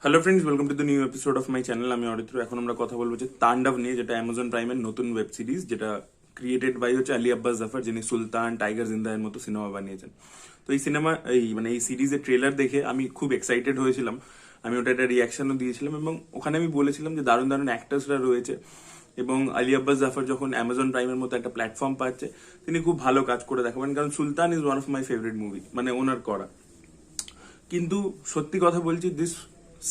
Hello friends, welcome to the new episode of my channel. আমি অরিত্র। এখন আমরা কথা বলবো যে তাণ্ডব নিয়ে, যেটা অ্যামাজন প্রাইমের নতুন ওয়েব সিরিজ, যেটা ক্রিয়েটেড বাই হচ্ছে আলী আব্বাস জাফর, যিনি সুলতান, টাইগার জিন্দা এর মতো সিনেমা বানিয়েছেন। তো এই সিনেমা এই সিরিজের ট্রেলার দেখে আমি খুব এক্সাইটেড হয়েছিলাম। আমি ওটা একটা রিয়াকশনও দিয়েছিলাম এবং ওখানে আমি বলেছিলাম যে দারুণ দারুণ অ্যাক্টার্সরা রয়েছে এবং আলী আব্বাস জাফর যখন অ্যামাজন প্রাইমের মতো একটা প্ল্যাটফর্ম পাচ্ছে, তিনি খুব ভালো কাজ করে দেখাবেন। কারণ Sultan is one of my favourite movie, মানে ওনার করা। কিন্তু সত্যি কথা বলছি, this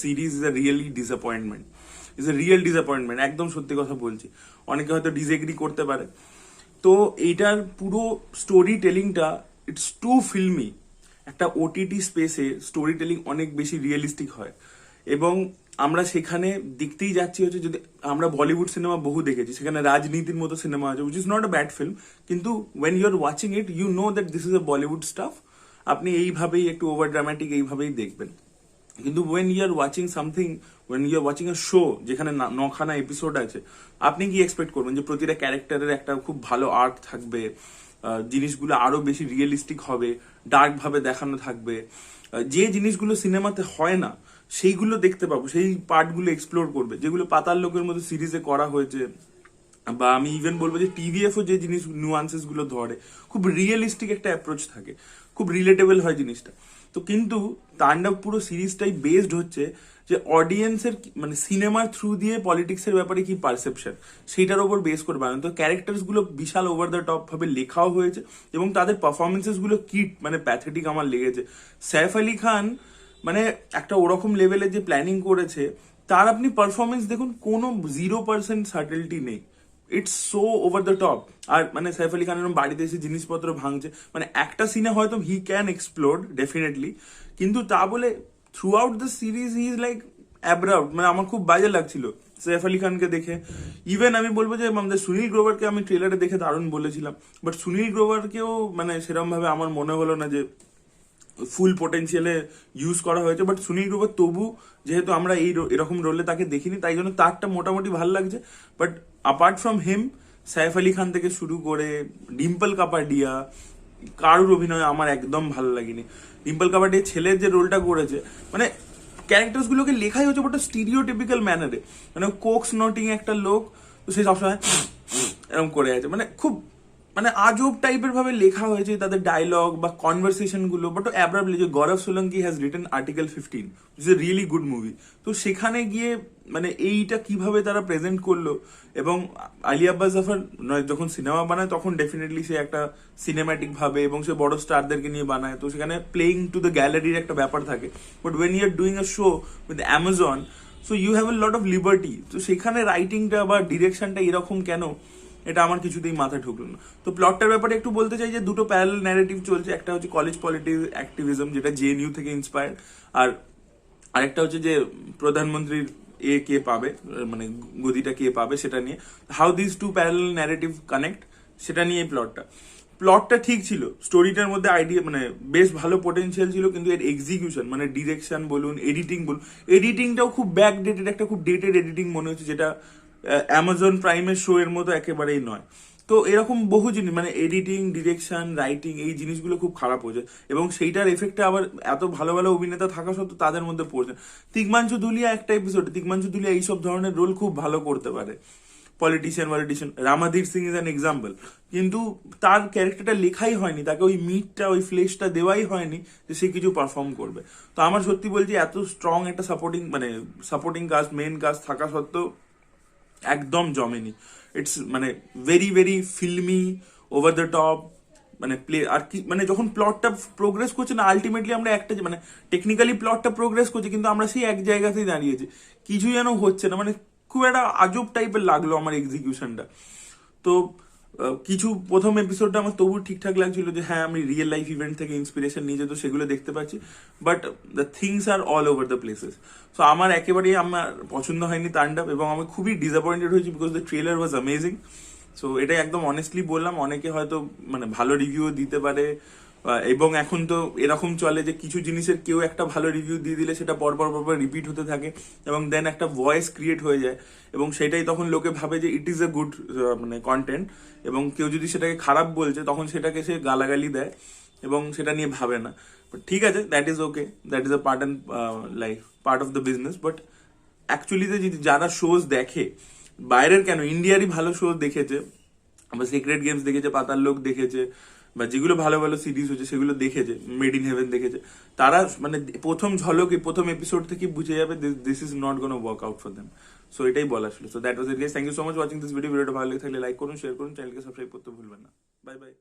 series is a really disappointment, is a real disappointment. একদম সত্যি কথা বলছি। অনেকে হয়তো ডিসএগ্রি করতে পারে। তো এইটার পুরো স্টোরি টেলিংটা ইটস টু ফিল্মি। একটা ওটিটি স্পেসে স্টোরি টেলিং অনেক বেশি রিয়েলিস্টিক হয় এবং আমরা সেখানে দেখতেই যাচ্ছি হচ্ছে, যদি আমরা বলিউড সিনেমা বহু দেখেছি, সেখানে রাজনীতির মতো সিনেমা আছে, which is not a bad film, কিন্তু when you are watching it you know that this is a Bollywood stuff. আপনি এইভাবেই একটু ওভার ড্রামাটিক এইভাবেই দেখবেন। কিন্তু when you are watching something, when you are watching a show যেখানে নখানা episode আছে, আপনি কি এক্সপেক্ট করবেন যে প্রতিটা ক্যারেক্টারের একটা খুব ভালো আর্ট থাকবে, জিনিসগুলো আরো বেশি রিয়েলিস্টিক হবে, ডার্ক ভাবে দেখানো থাকবে, যে জিনিসগুলো সিনেমাতে হয় না সেইগুলো দেখতে পাবো, সেই পার্টগুলো এক্সপ্লোর করবে, যেগুলো পাতাল লোকের মতো সিরিজে করা হয়েছে। বা আমি ইভেন বলবো যে টিভিএফও যে জিনিস নুয়ান্সেস গুলো ধরে, খুব রিয়েলিস্টিক একটা অ্যাপ্রোচ থাকে, খুব রিলেটেবল হয় জিনিসটা। তো কিন্তু তাণ্ডব পুরো সিরিজটাই বেসড হচ্ছে যে অডিয়েন্সের মানে সিনেমার থ্রু দিয়ে পলিটিক্সের ব্যাপারে কি পারসেপশন, সেইটার ওপর বেস করে বানানো। তো ক্যারেক্টার্স গুলো বিশাল ওভার দ্য টপ ভাবে লেখাও হয়েছে এবং তাদের পারফরমেন্সেস গুলো কিট মানে প্যাথেটিক আমার লেগেছে। সাইফ আলী খান মানে একটা ওরকম লেভেলে যে প্ল্যানিং করেছে, তার আপনি পারফরমেন্স দেখুন, কোনো 0% সাটেলিটি নেই। It's so over the top. আর মানে সাইফ আলী খানের বাড়িতে এসে জিনিসপত্র ভাঙছে, মানে একটা সিনে হয়তো হি ক্যান এক্সপ্লোর ডেফিনেটলি, কিন্তু তা বলে throughout the series he is like abrupt. মানে আমার খুব বাজে লাগছিল সাইফ আলী খানকে দেখে। ইভেন আমি বলবো যে আমাদের সুনীল গ্রোভারকে আমি ট্রেলারে দেখে দারুণ বলেছিলাম, বাট সুনীল গ্রোভারকেও মানে সেরকম ভাবে আমার মনে হলো না যে ফুল পোটেনশিয়ালে ইউজ করা হয়েছে। বাট সুনীল গ্রোভার তবু, যেহেতু আমরা এরকম রোলে তাকে দেখিনি, তাই জন্য তারটা মোটামুটি ভালো লাগছে। But apart from him, Saif Ali Khan থেকে শুরু করে ডিম্পল কাপাডিয়া, কারুর অভিনয় আমার একদম ভালো লাগেনি। ডিম্পল কাপাডিয়া ছেলের যে রোলটা করেছে, মানে ক্যারেক্টার্স গুলোকে লেখাই হচ্ছে বড় স্টিরিওটিপিক্যাল ম্যানারে। মানে কোক্স নটিং একটা লোক, তো সে সবসময় এরকম করে আছে, মানে খুব মানে আজব টাইপের ভাবে লেখা হয়েছে তাদের ডায়লগ বা কনভারসেশন গুলো। বাট অ্যাব্রাপ্টলি, যে Gaurav Solanki has written article 15, is a really good movie. তো সেখানে গিয়ে মানে এইটা কিভাবে তারা প্রেজেন্ট করলো, এবং আলী আব্বাস জাফর যখন সিনেমা বানায় তখন ডেফিনেটলি সে একটা সিনেম্যাটিক ভাবে এবং সে বড় স্টারদেরকে নিয়ে বানায়, তো সেখানে প্লেইং টু দ্য গ্যালারির একটা ব্যাপার থাকে। But when you are doing a show with Amazon, so you have a lot of liberty. তো সেখানে রাইটিংটা বা ডিরেকশনটা এরকম কেন, এটা আমার কিছুতেই মাথায় ঢুকলো না। তো প্লটটার ব্যাপারে একটু বলতে চাই যে দুটো প্যারালাল ন্যারেটিভ চলছে। একটা হচ্ছে কলেজ পলিটিক্স অ্যাক্টিভিজম, যেটা জেএনইউ থেকে ইন্সপায়ার্ড, আর আরেকটা হচ্ছে যে প্রধানমন্ত্রীর কে পাবে, মানে গদিটা কে পাবে, সেটা নিয়ে how this two parallel narrative connect, সেটা নিয়ে প্লটটা ঠিক ছিল, স্টোরিটার মধ্যে আইডিয়া মানে বেশ ভালো পোটেনশিয়াল ছিল, কিন্তু এর এক্সিকিউশন মানে ডিরেকশন বলুন, এডিটিং বলুন, এডিটিংটাও খুব ব্যাকডেটেড, একটা খুব ডেটেড এডিটিং মনে হচ্ছে, যেটা অ্যামাজন প্রাইমের শো এর মতো একেবারেই নয়। তো এরকম বহু জিনিস মানে এডিটিং, ডিরেকশন, রাইটিং, এই জিনিসগুলো খুব খারাপ হয়েছে এবং সেইটার এফেক্টে আবার এত ভালো ভালো অভিনেতা থাকা সত্ত্বেও তাদের মধ্যে পড়ছে। তিগমাঞ্চু ধুলিয়া একটা এপিসোড, তিগমাঞ্চু ধুলিয়া এইসব ধরনের রোল খুব ভালো করতে পারে, politician. Ramadhir Singh is an example, কিন্তু তার ক্যারেক্টারটা লেখাই হয়নি, তাকে ওই মিটটা, ওই ফ্লেশটা দেওয়াই হয়নি যে সে কিছু পারফর্ম করবে। তো আমার সত্যি বলছি, এত স্ট্রং একটা সাপোর্টিং কাস্ট, মেন কাস্ট থাকা সত্ত্বেও একদম জমেনি। ইটস মানে very very filmy, over the top, মানে প্লে আর কি, মানে যখন প্লটটা প্রোগ্রেস করছে না, আলটিমেটলি আমরা একটা মানে টেকনিক্যালি প্লটটা প্রোগ্রেস করছে, কিন্তু আমরা সেই এক জায়গাতেই দাঁড়িয়েছি, কিছু যেন হচ্ছে না। মানে খুব একটা আজব টাইপের লাগলো আমার এক্সিকিউশনটা। তো কিছু প্রথম এপিসোডটা আমার তবু ঠিকঠাক লাগছিল, যে হ্যাঁ আমি রিয়েল লাইফ ইভেন্ট থেকে ইন্সপিরেশন নিয়ে যেত সেগুলো দেখতে পাচ্ছি, but the things are all over the places. So আমার একেবারেই আমার পছন্দ হয়নি তাণ্ডব, এবং আমি খুবই ডিসঅ্যাপয়েন্টেড হয়েছি because the trailer was amazing. So এটাই একদম অনেস্টলি বললাম। অনেকে হয়তো মানে ভালো রিভিউ দিতে পারে, এবং এখন তো এরকম চলে যে কিছু জিনিসের কেউ একটা ভালো রিভিউ দিয়ে দিলে সেটা পরপর রিপিট হতে থাকে এবং দেন একটা ভয়েস ক্রিয়েট হয়ে যায়, এবং সেটাই তখন লোকে ভাবে যে ইট ইজ এ গুড মানে কন্টেন্ট, এবং কেউ যদি সেটাকে খারাপ বলছে তখন সেটাকে সে গালাগালি দেয় এবং সেটা নিয়ে ভাবে না। বাট ঠিক আছে, that is okay, that is a part and life, part of the business. But অ্যাকচুয়ালিতে যদি যারা শোজ দেখে, বাইরের কেন, ইন্ডিয়ারই ভালো শোজ দেখেছে, বা সিক্রেট গেমস দেখেছে, পাতাল লোক দেখেছে, বা যেগুলো ভালো ভালো সিরিজ হচ্ছে সেগুলো দেখেছে, মেড ইন হেভেন দেখেছে, তারা মানে প্রথম ঝলকে প্রথম এপিসোড থেকে বুঝে যাবে this is not gonna work out for them. So এটাই বলা ছিল। So that was it guys, thank you so much watching this video. ভিডিওটা ভালো লেগে থাকলে লাইক করুন, শেয়ার করুন, চ্যানেলকে সাবস্ক্রাইব করতে ভুলবেন না। Bye bye.